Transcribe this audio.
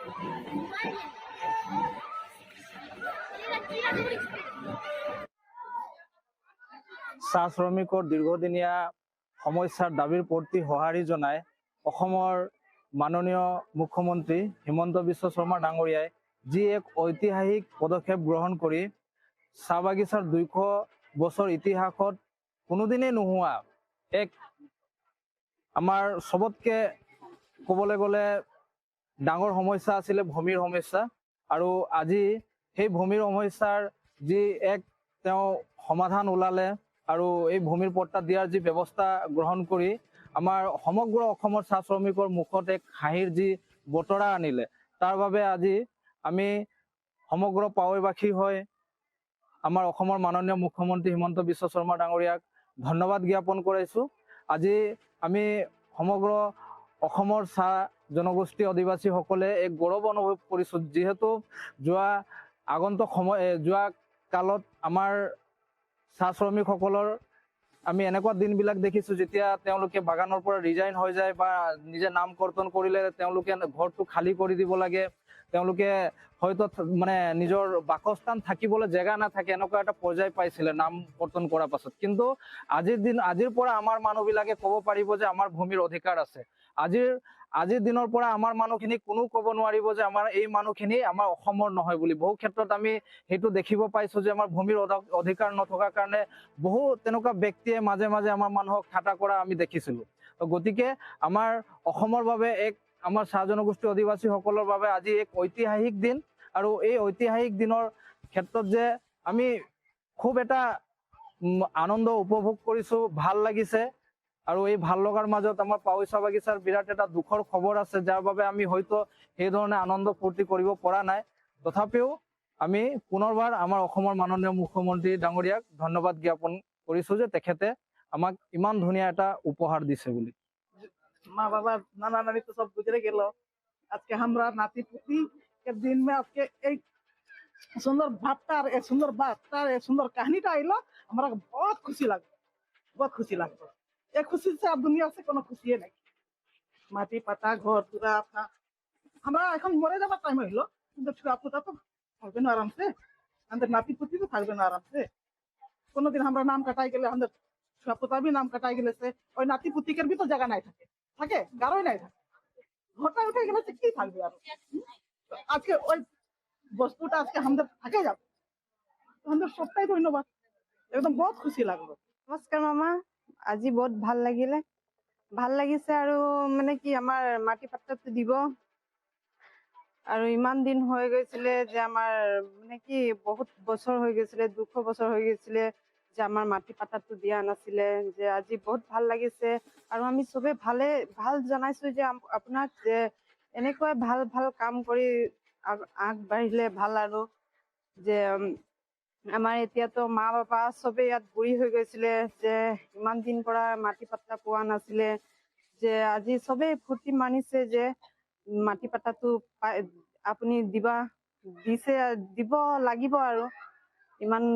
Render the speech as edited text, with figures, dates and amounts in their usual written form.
চাহ শ্ৰমিকৰ দীৰ্ঘদিনীয়া সমস্যাৰ দাবীৰ প্ৰতি সঁহাৰি জনাই অসমৰ মাননীয় মুখ্যমন্ত্ৰী হিমন্ত বিশ্ব শৰ্মা ডাঙৰীয়াই যি এক ঐতিহাসিক পদক্ষেপ গ্ৰহণ কৰি চাহ বাগিচাৰ 200 বছৰ ইতিহাসত কোনোদিনেই নোহোৱা এক আমাৰ সবতকে ক'বলৈ গ'লে ডাঙৰ সমস্যা আছিলে ভূমিৰ সমস্যা। আৰু আজি সেই ভূমিৰ সমস্যাৰ যি এক তেওঁ সমাধান ওলালে আৰু এই ভূমিৰ পট্টা দিয়াৰ যি ব্যৱস্থা গ্ৰহণ কৰি আমাৰ সমগ্ৰ অসমৰ চাহ শ্ৰমিকৰ মুখত এক হাঁহিৰ যি বতৰা আনিলে, তাৰ বাবে আজি আমি সমগ্ৰ পাৱৈবাসী হৈ আমাৰ অসমৰ মাননীয় মুখ্যমন্ত্ৰী হিমন্ত বিশ্ব শৰ্মা ডাঙৰীয়াক ধন্যবাদ জ্ঞাপন কৰিছোঁ। আজি আমি সমগ্ৰ অসমৰ চাহ জনগোষ্ঠী আদিবাসীসকলে এক গৌৰৱ অনুভৱ কৰিছোঁ, যিহেতু যোৱা কালত আমাৰ চাহ শ্ৰমিকসকলৰ আমি এনেকুৱা দিনবিলাক দেখিছোঁ যেতিয়া তেওঁলোকে বাগানৰ পৰা ৰিজাইন হৈ যায় বা নিজে নাম কৰ্তন কৰিলে তেওঁলোকে ঘৰটো খালী কৰি দিব লাগে, তেওঁলোকে হয়তো মানে নিজৰ বাসস্থান থাকিবলৈ জেগা নাথাকে, এনেকুৱা এটা পৰ্যায় পাইছিলে নাম কৰ্তন কৰাৰ পাছত। কিন্তু আজিৰ পৰা আমাৰ মানুহবিলাকে ক'ব পাৰিব যে আমাৰ ভূমিৰ অধিকাৰ আছে। আজিৰ দিনৰ পৰা আমাৰ মানুহখিনি কোনো ক'ব নোৱাৰিব যে আমাৰ এই মানুহখিনি আমাৰ অসমৰ নহয় বুলি। বহু ক্ষেত্ৰত আমি সেইটো দেখিব পাইছোঁ যে আমাৰ ভূমিৰ অধিকাৰ নথকাৰ কাৰণে বহু তেনেকুৱা ব্যক্তিয়ে মাজে মাজে আমাৰ মানুহক ঠাট্টা কৰা আমি দেখিছিলোঁ। গতিকে আমাৰ অসমৰ বাবে আমাৰ চাহ জনগোষ্ঠী আদিবাসীসকলৰ বাবে আজি এক ঐতিহাসিক দিন, আৰু এই ঐতিহাসিক দিনৰ ক্ষেত্ৰত যে আমি খুব এটা আনন্দ উপভোগ কৰিছোঁ, ভাল লাগিছে। আৰু এই ভাল লগাৰ মাজত আমাৰ পাৱৈ চাহ বাগিচাৰ বিৰাট এটা দুখৰ খবৰ আছে, যাৰ বাবে আমি হয়তো সেই ধৰণে আনন্দ ফূৰ্তি কৰিব পৰা নাই। তথাপিও আমি পুনৰবাৰ আমাৰ অসমৰ মাননীয় মুখ্যমন্ত্ৰী ডাঙৰীয়াক ধন্যবাদ জ্ঞাপন কৰিছোঁ যে তেখেতে আমাক ইমান ধুনীয়া এটা উপহার দিছে বলি। মা बाबा नाना नानी तो सब गुजरे गेलो, आज के हमरा नाती पुती के दिन में आज के एक सुंदर भातार एक सुंदर बातार एक सुंदर कहानी टा आइलो, हमरा बहुत खुशी लगे, बहुत खुशी लगे। एक खुशी से अब दुनिया से कोनो खुशी नहीं। माटी पता घर पूरा अपना हमरा এখন মরে যাবার টাইম হইলো, কিন্তু ছুয়া পুতা তো থাকবে না আরামসে, আমাদের নাতি পুতি তো থাকবে না আরামসে। কোনোদিন আমরা নাম কাটাই গেলে আমাদের ছুয়া পুতা भी নাম কাটাই গেলে সে ওই নাতি পুতিকের भी তো জায়গা নাই থাকে গারোই নাই থাকে, ঘরটা উঠে গেলে কি থাকবে আর। আজকে ওই বস্তুটা আজকে আমাদের থাকে যাবে, আমাদের সবটাই ধন্যবাদ, একদম বহুত খুশি লাগলো। নমস্কাৰ মামা, আজি বহুত ভাল লাগিছে আৰু মানে কি আমাৰ মাটি পাত্তাটো দিব। আৰু ইমান দিন হৈ গৈছিলে যে আমাৰ মানে কি বহুত বছৰ হৈ গৈছিলে, 200 বছৰ হৈ গৈছিলে যে আমাৰ মাটি পাত্তাটো দিয়া নাছিলে, যে আজি বহুত ভাল লাগিছে। আৰু আমি চবে ভাল জনাইছো যে আপোনাক যে এনেকৈ ভাল কাম কৰি আগবাঢ়িলে ভাল। আৰু যে আমাৰ এতিয়াতো মা বাবা চবে ইয়াত বুঢ়ী হৈ গৈছিলে, যে ইমান দিন পৰা মাটি পাত্তা পোৱা নাছিলে, যে আজি চবে ফূৰ্তি মানিছে যে মাটি পাত্তাটো আপুনি দিব লাগিব আৰু ইমান